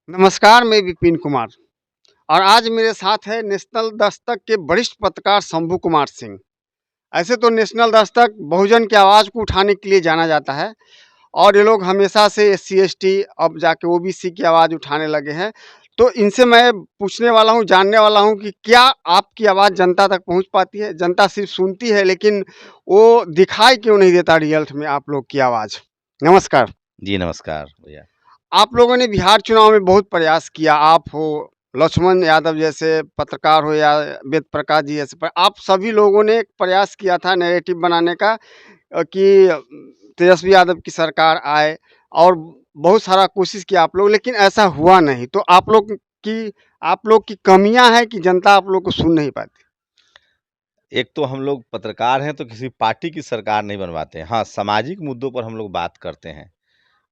नमस्कार, मैं विपिन कुमार और आज मेरे साथ है नेशनल दस्तक के वरिष्ठ पत्रकार शंभू कुमार सिंह। ऐसे तो नेशनल दस्तक बहुजन की आवाज़ को उठाने के लिए जाना जाता है और ये लोग हमेशा से एससी एसटी अब जाके ओबीसी की आवाज़ उठाने लगे हैं। तो इनसे मैं पूछने वाला हूँ, जानने वाला हूँ कि क्या आपकी आवाज़ जनता तक पहुँच पाती है? जनता सिर्फ सुनती है लेकिन वो दिखाई क्यों नहीं देता रिजल्ट में आप लोग की आवाज़? नमस्कार। जी, नमस्कार भैया। आप लोगों ने बिहार चुनाव में बहुत प्रयास किया, आप हो, लक्ष्मण यादव जैसे पत्रकार हो या वेद प्रकाश जी जैसे आप सभी लोगों ने एक प्रयास किया था नैरेटिव बनाने का कि तेजस्वी यादव की सरकार आए और बहुत सारा कोशिश किया आप लोग, लेकिन ऐसा हुआ नहीं। तो आप लोग की कमियां हैं कि जनता आप लोग को सुन नहीं पाती? एक तो हम लोग पत्रकार हैं तो किसी पार्टी की सरकार नहीं बनवाते हैं। हाँ, सामाजिक मुद्दों पर हम लोग बात करते हैं।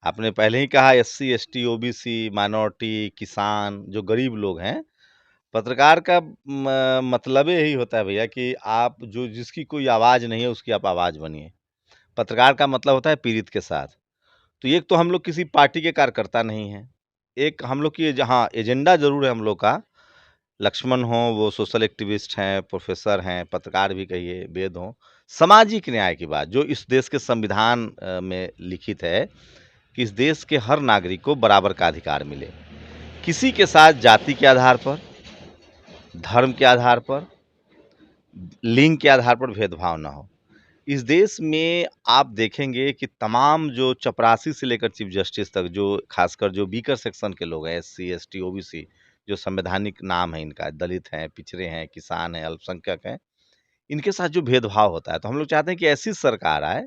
आपने पहले ही कहा एससी, एसटी, ओबीसी, माइनॉरिटी, किसान, जो गरीब लोग हैं, पत्रकार का मतलब यही होता है भैया कि आप जो जिसकी कोई आवाज़ नहीं है उसकी आप आवाज़ बनिए। पत्रकार का मतलब होता है पीड़ित के साथ। तो एक तो हम लोग किसी पार्टी के कार्यकर्ता नहीं हैं। एक हम लोग की हाँ, एजेंडा ज़रूर है हम लोग का। लक्ष्मण हों, वो सोशल एक्टिविस्ट हैं, प्रोफ़ेसर हैं, पत्रकार भी कहिए, वेद हों। सामाजिक न्याय की बात जो इस देश के संविधान में लिखित है कि इस देश के हर नागरिक को बराबर का अधिकार मिले। किसी के साथ जाति के आधार पर, धर्म के आधार पर, लिंग के आधार पर भेदभाव ना हो। इस देश में आप देखेंगे कि तमाम जो चपरासी से लेकर चीफ जस्टिस तक जो खासकर जो वीकर सेक्शन के लोग हैं, एससी, एसटी, ओबीसी, जो संवैधानिक नाम है इनका, दलित हैं, पिछड़े हैं, किसान हैं, अल्पसंख्यक हैं, इनके साथ जो भेदभाव होता है, तो हम लोग चाहते हैं कि ऐसी सरकार आए,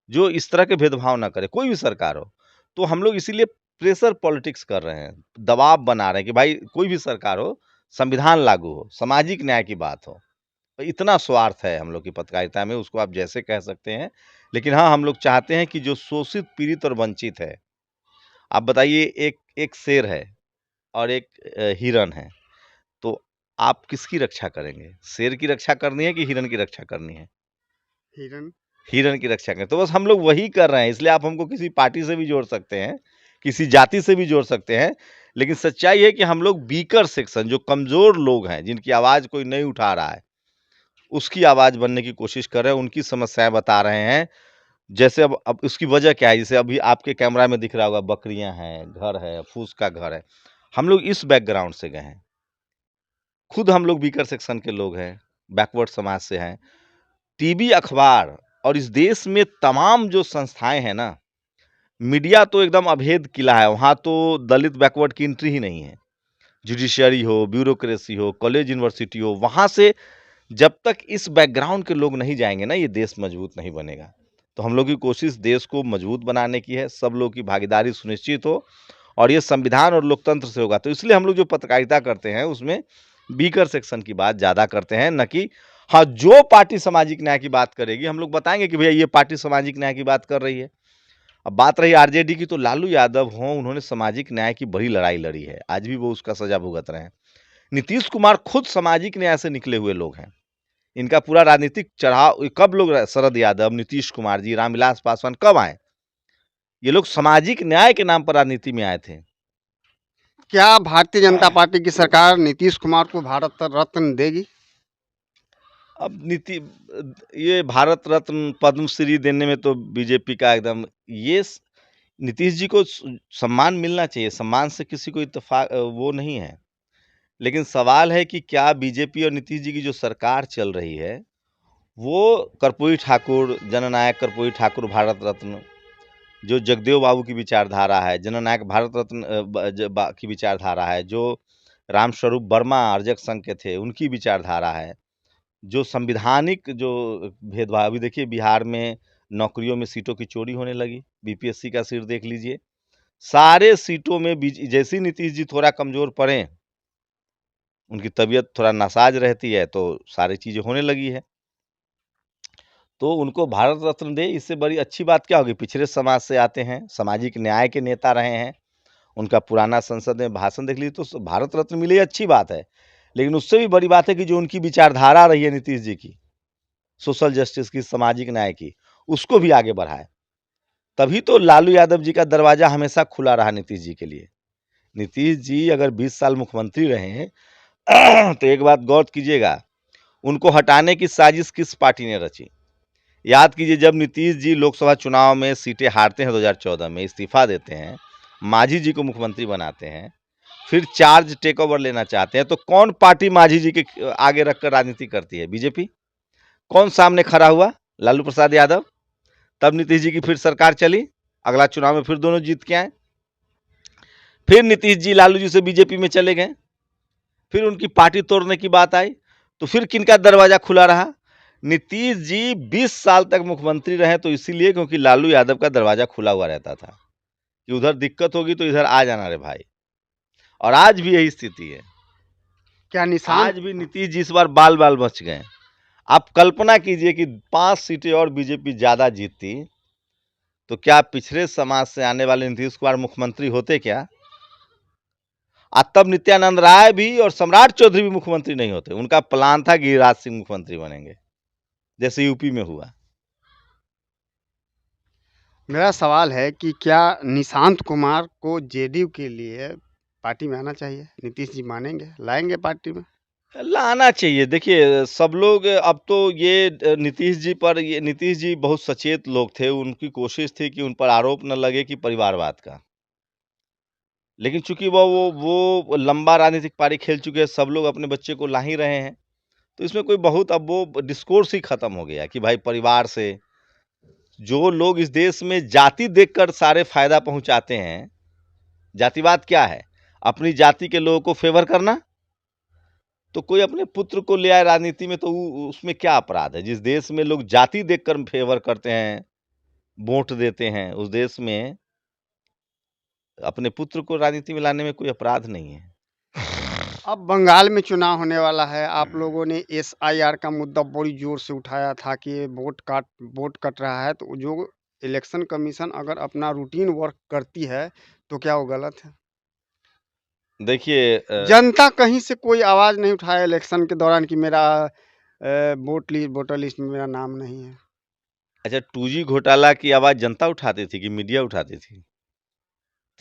जो इस तरह के भेदभाव ना करे, कोई भी सरकार हो। तो हम लोग इसीलिए प्रेशर पॉलिटिक्स कर रहे हैं, दबाव बना रहे हैं कि भाई कोई भी सरकार हो, संविधान लागू हो, सामाजिक न्याय की बात हो। तो इतना स्वार्थ है हम लोग की पत्रकारिता में, उसको आप जैसे कह सकते हैं। लेकिन हाँ, हम लोग चाहते हैं कि जो शोषित, पीड़ित और वंचित है, आप बताइए एक एक शेर है और एक हिरन है, तो आप किसकी रक्षा करेंगे? शेर की रक्षा करनी है कि हिरन की रक्षा करनी है? हिरन। हिरन की रक्षा करें। तो बस हम लोग वही कर रहे हैं, इसलिए आप हमको किसी पार्टी से भी जोड़ सकते हैं, किसी जाति से भी जोड़ सकते हैं, लेकिन सच्चाई है कि हम लोग वीकर सेक्शन जो कमज़ोर लोग हैं, जिनकी आवाज़ कोई नहीं उठा रहा है, उसकी आवाज़ बनने की कोशिश कर रहे हैं, उनकी समस्याएँ बता रहे हैं। जैसे अब उसकी वजह क्या है? जैसे अभी आपके कैमरा में दिख रहा होगा बकरियाँ हैं, घर है, फूस का घर है। हम लोग इस बैकग्राउंड से गए हैं। खुद हम लोग वीकर सेक्शन के लोग हैं, बैकवर्ड समाज से हैं। टीवी, अखबार और इस देश में तमाम जो संस्थाएँ हैं ना, मीडिया तो एकदम अभेद किला है, वहाँ तो दलित बैकवर्ड की एंट्री ही नहीं है। जुडिशरी हो, ब्यूरोक्रेसी हो, कॉलेज यूनिवर्सिटी हो, वहाँ से जब तक इस बैकग्राउंड के लोग नहीं जाएँगे ना, ये देश मजबूत नहीं बनेगा। तो हम लोग की कोशिश देश को मजबूत बनाने की है, सब लोगों की भागीदारी सुनिश्चित हो और ये संविधान और लोकतंत्र से होगा। तो इसलिए हम लोग जो पत्रकारिता करते हैं, उसमें वीकर सेक्शन की बात ज़्यादा करते हैं, ना कि हाँ, जो पार्टी सामाजिक न्याय की बात करेगी, हम लोग बताएँगे कि भैया ये पार्टी सामाजिक न्याय की बात कर रही है। अब बात रही आरजेडी की, तो लालू यादव हों, उन्होंने सामाजिक न्याय की बड़ी लड़ाई लड़ी है। आज भी वो उसका सज़ा भुगत रहे हैं। नीतीश कुमार खुद सामाजिक न्याय से निकले हुए लोग हैं। इनका पूरा राजनीतिक चढ़ाव कब लोग शरद यादव, नीतीश कुमार जी, रामविलास पासवान कब आए? ये लोग सामाजिक न्याय के नाम पर राजनीति में आए थे। क्या भारतीय जनता पार्टी की सरकार नीतीश कुमार को भारत रत्न देगी? अब ये भारत रत्न, पद्मश्री देने में तो बीजेपी का एकदम नीतीश जी को सम्मान मिलना चाहिए, सम्मान से किसी को वो नहीं है। लेकिन सवाल है कि क्या बीजेपी और नीतीश जी की जो सरकार चल रही है, वो कर्पूरी ठाकुर, जननायक कर्पूरी ठाकुर भारत रत्न, जो जगदेव बाबू की विचारधारा है, जननायक भारत रत्न की विचारधारा है, जो रामस्वरूप वर्मा अर्जक संघ के थे, उनकी विचारधारा है, जो संविधानिक जो भेदभाव, अभी देखिए बिहार में नौकरियों में सीटों की चोरी होने लगी, बीपीएससी का सीट देख लीजिए। सारे सीटों में जैसे ही नीतीश जी थोड़ा कमज़ोर पड़े, उनकी तबीयत थोड़ा नासाज रहती है, तो सारी चीज़ें होने लगी है। तो उनको भारत रत्न दे, इससे बड़ी अच्छी बात क्या होगी? पिछड़े समाज से आते हैं, सामाजिक न्याय के नेता रहे हैं, उनका पुराना संसद में भाषण देख लीजिए तो भारत रत्न मिले, अच्छी बात है। लेकिन उससे भी बड़ी बात है कि जो उनकी विचारधारा रही है नीतीश जी की, सोशल जस्टिस की, सामाजिक न्याय की, उसको भी आगे बढ़ाए। तभी तो लालू यादव जी का दरवाजा हमेशा खुला रहा नीतीश जी के लिए। नीतीश जी अगर 20 साल मुख्यमंत्री रहे हैं तो एक बात गौर कीजिएगा, उनको हटाने की साजिश किस पार्टी ने रची? याद कीजिए, जब नीतीश जी लोकसभा चुनाव में सीटें हारते हैं 2014 में, इस्तीफा देते हैं, मांझी जी को मुख्यमंत्री बनाते हैं, फिर चार्ज टेक ओवर लेना चाहते हैं, तो कौन पार्टी मांझी जी के आगे रखकर राजनीति करती है? बीजेपी। कौन सामने खड़ा हुआ? लालू प्रसाद यादव। तब नीतीश जी की फिर सरकार चली, अगला चुनाव में फिर दोनों जीत के आए, फिर नीतीश जी लालू जी से बीजेपी में चले गए, फिर उनकी पार्टी तोड़ने की बात आई, तो फिर किनका दरवाजा खुला रहा? नीतीश जी 20 साल तक मुख्यमंत्री रहे तो इसीलिए क्योंकि लालू यादव का दरवाजा खुला हुआ रहता था कि उधर दिक्कत होगी तो इधर आ जाना रे भाई। और आज भी यही स्थिति है। क्या निशान आज भी नीतीश जी इस बार बाल बाल बच गए। आप कल्पना कीजिए कि 5 सीटें और बीजेपी ज्यादा जीतती तो क्या पिछड़े समाज से आने वाले नीतीश कुमार मुख्यमंत्री होते क्या? आज तब नित्यानंद राय भी और सम्राट चौधरी भी मुख्यमंत्री नहीं होते। उनका प्लान था गिरिराज सिंह मुख्यमंत्री बनेंगे, जैसे यूपी में हुआ। मेरा सवाल है कि क्या निशांत कुमार को जेडीयू के लिए पार्टी में आना चाहिए? नीतीश जी मानेंगे, लाएंगे पार्टी में? लाना चाहिए। देखिए, सब लोग अब तो ये नीतीश जी पर, ये नीतीश जी बहुत सचेत लोग थे, उनकी कोशिश थी कि उन पर आरोप न लगे कि परिवारवाद का। लेकिन चूंकि वो लंबा राजनीतिक पारी खेल चुके हैं, सब लोग अपने बच्चे को ला ही रहे हैं, तो इसमें कोई बहुत अब वो डिस्कोर्स ही खत्म हो गया कि भाई परिवार से जो लोग इस देश में जाति देखकर सारे फायदा पहुंचाते हैं। जातिवाद क्या है? अपनी जाति के लोगों को फेवर करना। तो कोई अपने पुत्र को ले आए राजनीति में तो उसमें क्या अपराध है? जिस देश में लोग जाति देखकर फेवर करते हैं, वोट देते हैं, उस देश में अपने पुत्र को राजनीति में लाने में कोई अपराध नहीं है। अब बंगाल में चुनाव होने वाला है। आप लोगों ने एसआईआर का मुद्दा बड़ी जोर से उठाया था कि ये वोट कट रहा है, तो जो इलेक्शन कमीशन अगर अपना रूटीन वर्क करती है तो क्या वो गलत है? देखिए, जनता कहीं से कोई आवाज नहीं उठाया इलेक्शन के दौरान कि मेरा वोटर लिस्ट में मेरा नाम नहीं है। अच्छा, 2G घोटाला की आवाज जनता उठाती थी कि मीडिया उठाती थी?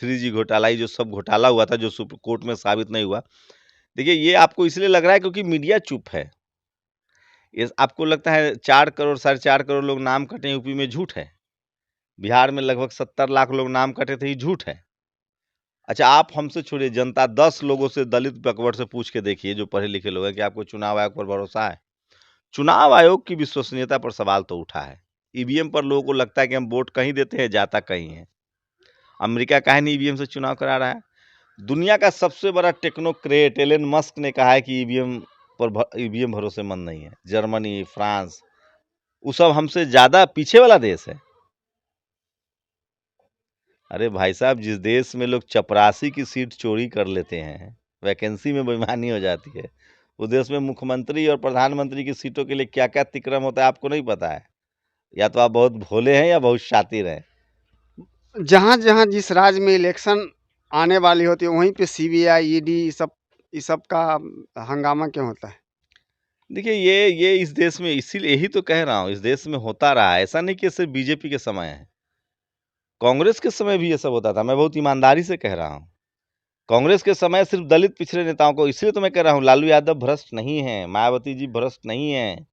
3G घोटाला, ये जो सब घोटाला हुआ था जो सुप्रीम कोर्ट में साबित नहीं हुआ, देखिए ये आपको इसलिए लग रहा है क्योंकि मीडिया चुप है। ये आपको लगता है 4 करोड़, 4.5 करोड़ लोग नाम कटे यूपी में, झूठ है। बिहार में लगभग 70 लाख लोग नाम कटे थे, ये झूठ है। अच्छा, आप हमसे छोड़िए, जनता 10 लोगों से, दलित बैकवर्ड से पूछ के देखिए जो पढ़े लिखे लोग हैं कि आपको चुनाव आयोग पर भरोसा है? चुनाव आयोग की विश्वसनीयता पर सवाल तो उठा है। ईवीएम पर लोगों को लगता है कि हम वोट कहीं देते हैं, जाता कहीं है। अमेरिका काहे नहीं ईवीएम से चुनाव करा रहा है? दुनिया का सबसे बड़ा टेक्नोक्रेट एलन मस्क ने कहा है कि ईवीएम भरोसेमंद नहीं है। जर्मनी, फ्रांस, वो सब हमसे ज्यादा पीछे वाला देश है। अरे भाई साहब, जिस देश में लोग चपरासी की सीट चोरी कर लेते हैं, वैकेंसी में बेईमानी हो जाती है, उस देश में मुख्यमंत्री और प्रधानमंत्री की सीटों के लिए क्या क्या तिक्रम होता है आपको नहीं पता है? या तो आप बहुत भोले हैं या बहुत शातिर हैं। जहाँ जहाँ जिस राज्य में इलेक्शन आने वाली होती है वहीं पे सीबीआई, ईडी, इस सब का हंगामा क्यों होता है? देखिए, ये इस देश में, इसीलिए यही तो कह रहा हूँ, इस देश में होता रहा है। ऐसा नहीं कि सिर्फ बीजेपी के समय है, कांग्रेस के समय भी ये सब होता था। मैं बहुत ईमानदारी से कह रहा हूँ। कांग्रेस के समय सिर्फ दलित पिछड़े नेताओं को, इसलिए तो मैं कह रहा हूँ लालू यादव भ्रष्ट नहीं है, मायावती जी भ्रष्ट नहीं है,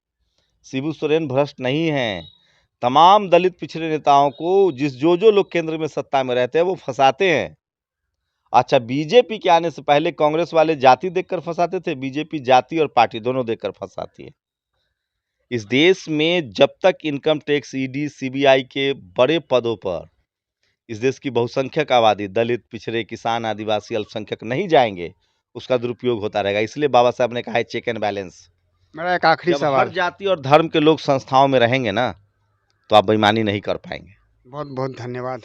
शिबू सोरेन भ्रष्ट नहीं है। तमाम दलित पिछड़े नेताओं को जो लोग केंद्र में सत्ता में रहते हैं वो फंसाते हैं। अच्छा, बीजेपी के आने से पहले कांग्रेस वाले जाति देखकर फंसाते थे, बीजेपी जाति और पार्टी दोनों देखकर फंसाती है। इस देश में जब तक इनकम टैक्स, ईडी, सीबीआई के बड़े पदों पर इस देश की बहुसंख्यक आबादी, दलित, पिछड़े, किसान, आदिवासी, अल्पसंख्यक नहीं जाएंगे, उसका दुरुपयोग होता रहेगा। इसलिए बाबा साहब ने कहा है चेक एंड बैलेंस। मेरा एक आखिरी जब हर सवाल। जाति और धर्म के लोग संस्थाओं में रहेंगे ना, तो आप बेईमानी नहीं कर पाएंगे। बहुत बहुत धन्यवाद।